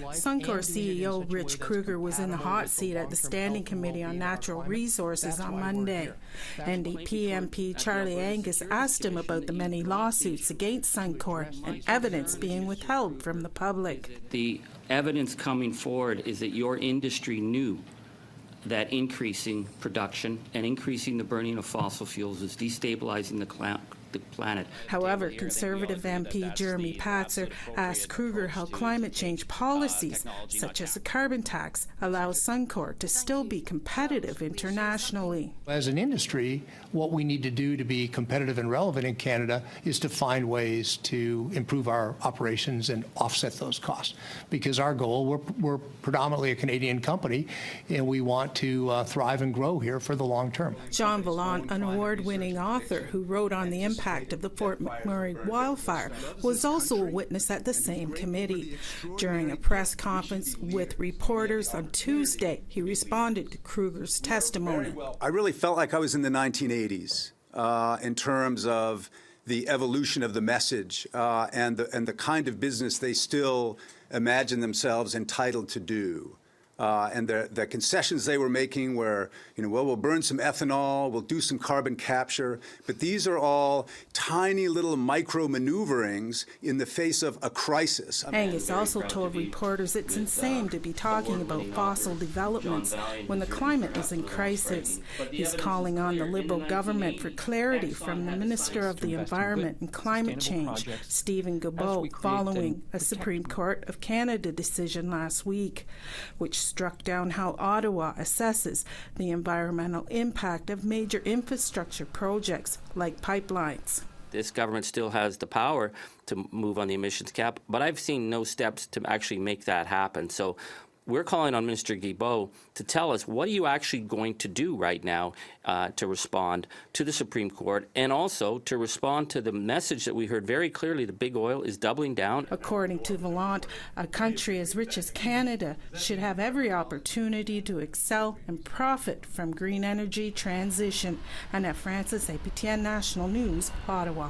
Suncor CEO Rich Kruger was in the hot seat at the Standing Committee on Natural Resources on Monday. NDP MP Charlie Angus asked him about the many lawsuits against Suncor and evidence being withheld from the public. The evidence coming forward is that your industry knew that increasing production and increasing the burning of fossil fuels is destabilizing the planet. However, Conservative MP Jeremy Patzer asked Kruger how climate change policies, such as a carbon tax, allow Suncor to still be competitive internationally. As an industry, what we need to do to be competitive and relevant in Canada is to find ways to improve our operations and offset those costs. Because our goal, we're predominantly a Canadian company, and we want to thrive and grow here for the long term. John Vallant, an award-winning author who wrote on the impact of the Fort McMurray wildfire, was also a witness at the same committee. During a press conference with reporters on Tuesday, he responded to Kruger's testimony. I really felt like I was in the 1980s in terms of the evolution of the message and the kind of business they still imagine themselves entitled to do. And the concessions they were making were, well, we'll burn some ethanol, we'll do some carbon capture, but these are all tiny little micro-maneuverings in the face of a crisis. Angus also told reporters it's insane to be talking about fossil developments when the climate is in crisis. He's calling on the Liberal government for clarity from the Minister of the Environment and Climate Change, Stephen Guilbeault, following a Supreme Court of Canada decision last week, which struck down how Ottawa assesses the environmental impact of major infrastructure projects like pipelines. This government still has the power to move on the emissions cap, but I've seen no steps to actually make that happen. So we're calling on Minister Guilbeault to tell us what are you actually going to do right now to respond to the Supreme Court and also to respond to the message that we heard very clearly: the big oil is doubling down. According to Vallant, a country as rich as Canada should have every opportunity to excel and profit from green energy transition. Annette Francis, APTN National News, Ottawa.